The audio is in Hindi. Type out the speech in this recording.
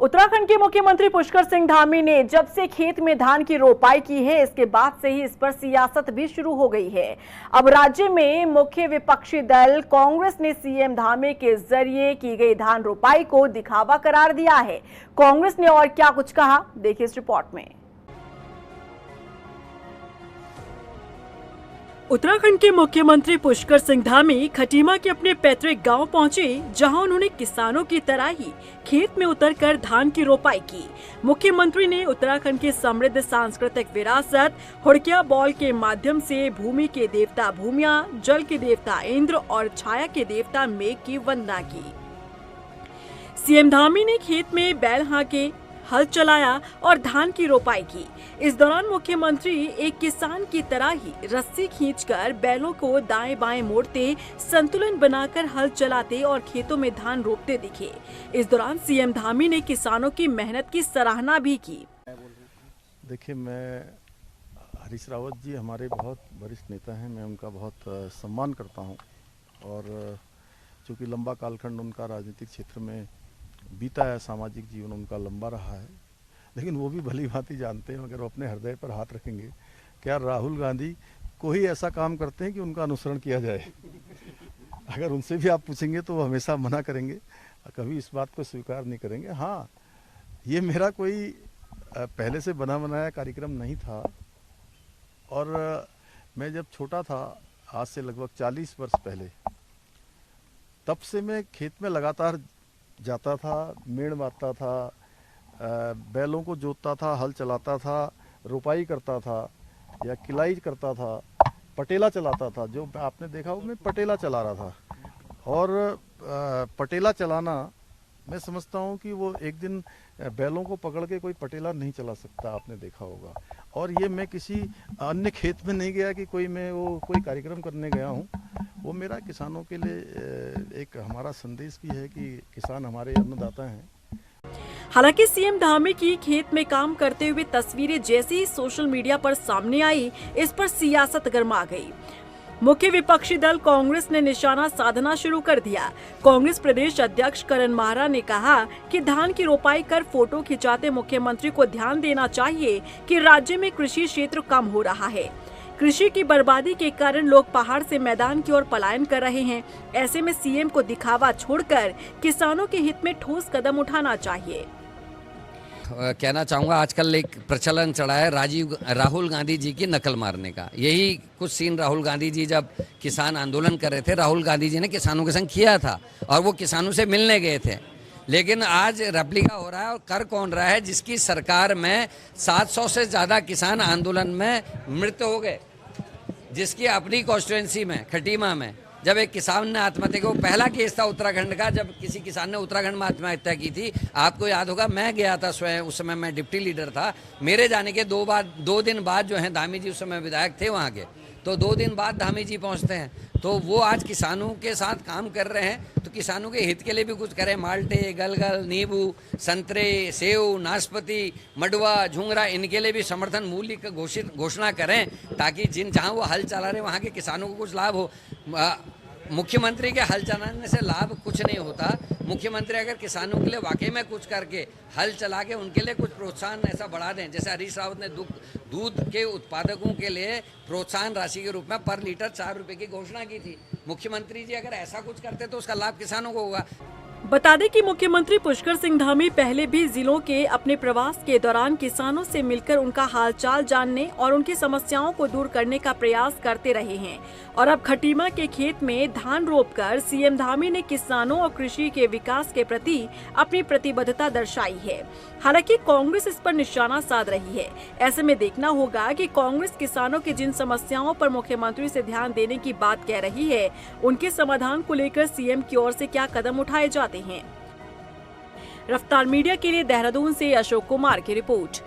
उत्तराखंड के मुख्यमंत्री पुष्कर सिंह धामी ने जब से खेत में धान की रोपाई की है, इसके बाद से ही इस पर सियासत भी शुरू हो गई है। अब राज्य में मुख्य विपक्षी दल कांग्रेस ने सीएम धामी के जरिए की गई धान रोपाई को दिखावा करार दिया है। कांग्रेस ने और क्या कुछ कहा, देखिए इस रिपोर्ट में। उत्तराखंड के मुख्यमंत्री पुष्कर सिंह धामी खटीमा के अपने पैतृक गांव पहुंचे, जहां उन्होंने किसानों की तरह ही खेत में उतरकर धान की रोपाई की। मुख्यमंत्री ने उत्तराखंड की समृद्ध सांस्कृतिक विरासत हुड़किया बॉल के माध्यम से भूमि के देवता भूमिया, जल के देवता इंद्र और छाया के देवता मेघ की वंदना की। सीएम धामी ने खेत में बैल हांके, हल चलाया और धान की रोपाई की। इस दौरान मुख्यमंत्री एक किसान की तरह ही रस्सी खींचकर बैलों को दाएं बाएं मोड़ते, संतुलन बनाकर हल चलाते और खेतों में धान रोपते दिखे। इस दौरान सीएम धामी ने किसानों की मेहनत की सराहना भी की। देखिए, मैं हरीश रावत जी हमारे बहुत वरिष्ठ नेता हैं, मैं उनका बहुत सम्मान करता हूं और चूँकि लंबा कालखंड उनका राजनीतिक क्षेत्र में बीता है, सामाजिक जीवन उनका लंबा रहा है, लेकिन वो भी भली भांति जानते हैं, अगर वो अपने हृदय पर हाथ रखेंगे, क्या राहुल गांधी कोई ऐसा काम करते हैं कि उनका अनुसरण किया जाए? अगर उनसे भी आप पूछेंगे तो वो हमेशा मना करेंगे, कभी इस बात को स्वीकार नहीं करेंगे। हाँ, ये मेरा कोई पहले से बना बनाया कार्यक्रम नहीं था और मैं जब छोटा था, आज से लगभग 40 वर्ष पहले, तब से मैं खेत में लगातार जाता था, मेड़ मारता था, बैलों को जोतता था, हल चलाता था, रोपाई करता था या किलाई करता था, पटेला चलाता था। जो आपने देखा वो मैं पटेला चला रहा था और पटेला चलाना मैं समझता हूँ कि वो एक दिन बैलों को पकड़ के कोई पटेला नहीं चला सकता, आपने देखा होगा। और ये मैं किसी अन्य खेत में नहीं गया कि कोई कार्यक्रम करने गया हूँ। वो मेरा किसानों के लिए एक हमारा संदेश भी है कि किसान हमारे अन्नदाता हैं। हालांकि सीएम धामी की खेत में काम करते हुए तस्वीरें जैसे ही सोशल मीडिया पर सामने आई, इस पर सियासत गर्मा गई। मुख्य विपक्षी दल कांग्रेस ने निशाना साधना शुरू कर दिया। कांग्रेस प्रदेश अध्यक्ष करण माहरा ने कहा कि धान की रोपाई कर फोटो खिंचाते मुख्यमंत्री को ध्यान देना चाहिए कि राज्य में कृषि क्षेत्र कम हो रहा है। कृषि की बर्बादी के कारण लोग पहाड़ से मैदान की ओर पलायन कर रहे हैं। ऐसे में सीएम को दिखावा छोड़कर किसानों के हित में ठोस कदम उठाना चाहिए। कहना चाहूँगा, आजकल एक प्रचलन चढ़ा है राहुल गांधी जी की नकल मारने का। यही कुछ सीन राहुल गांधी जी जब किसान आंदोलन कर रहे थे, राहुल गांधी जी ने किसानों के संग किया था और वो किसानों से मिलने गए थे। लेकिन आज रेप्लिका हो रहा है और कर कौन रहा है, जिसकी सरकार में 700 से ज़्यादा किसान आंदोलन में मृत्यु हो गए, जिसकी अपनी कॉन्स्टिट्यूएंसी में खटीमा में जब एक किसान ने आत्महत्या की, वो पहला केस था उत्तराखंड का जब किसी किसान ने उत्तराखंड में आत्महत्या की थी। आपको याद होगा, मैं गया था स्वयं, उस समय मैं डिप्टी लीडर था। मेरे जाने के 2 दिन बाद जो है धामी जी उस समय विधायक थे वहाँ के, तो 2 दिन बाद धामी जी पहुँचते हैं। तो वो आज किसानों के साथ काम कर रहे हैं, तो किसानों के हित के लिए भी कुछ करें। माल्टे, गलगल, नींबू, संतरे, सेव, नाशपाती, मडुआ, झुंगरा, इनके लिए भी समर्थन मूल्य का घोषणा करें, ताकि जहाँ वो हल चला रहे वहाँ के किसानों को कुछ लाभ हो। मुख्यमंत्री के हल चलाने से लाभ कुछ नहीं होता। मुख्यमंत्री अगर किसानों के लिए वाकई में कुछ करके हल चला के उनके लिए कुछ प्रोत्साहन ऐसा बढ़ा दें, जैसे हरीश रावत ने दूध के उत्पादकों के लिए प्रोत्साहन राशि के रूप में पर लीटर 4 रुपए की घोषणा की थी। मुख्यमंत्री जी अगर ऐसा कुछ करते तो उसका लाभ किसानों को होगा। बता दें कि मुख्यमंत्री पुष्कर सिंह धामी पहले भी जिलों के अपने प्रवास के दौरान किसानों से मिलकर उनका हालचाल जानने और उनकी समस्याओं को दूर करने का प्रयास करते रहे हैं और अब खटीमा के खेत में धान रोपकर सीएम धामी ने किसानों और कृषि के विकास के प्रति अपनी प्रतिबद्धता दर्शाई है। हालांकि कांग्रेस इस पर निशाना साध रही है। ऐसे में देखना होगा कि कांग्रेस किसानों की जिन समस्याओं पर मुख्यमंत्री से ध्यान देने की बात कह रही है, उनके समाधान को लेकर सीएम की ओर से क्या कदम उठाए जाते हैं। रफ्तार मीडिया के लिए देहरादून से अशोक कुमार की रिपोर्ट।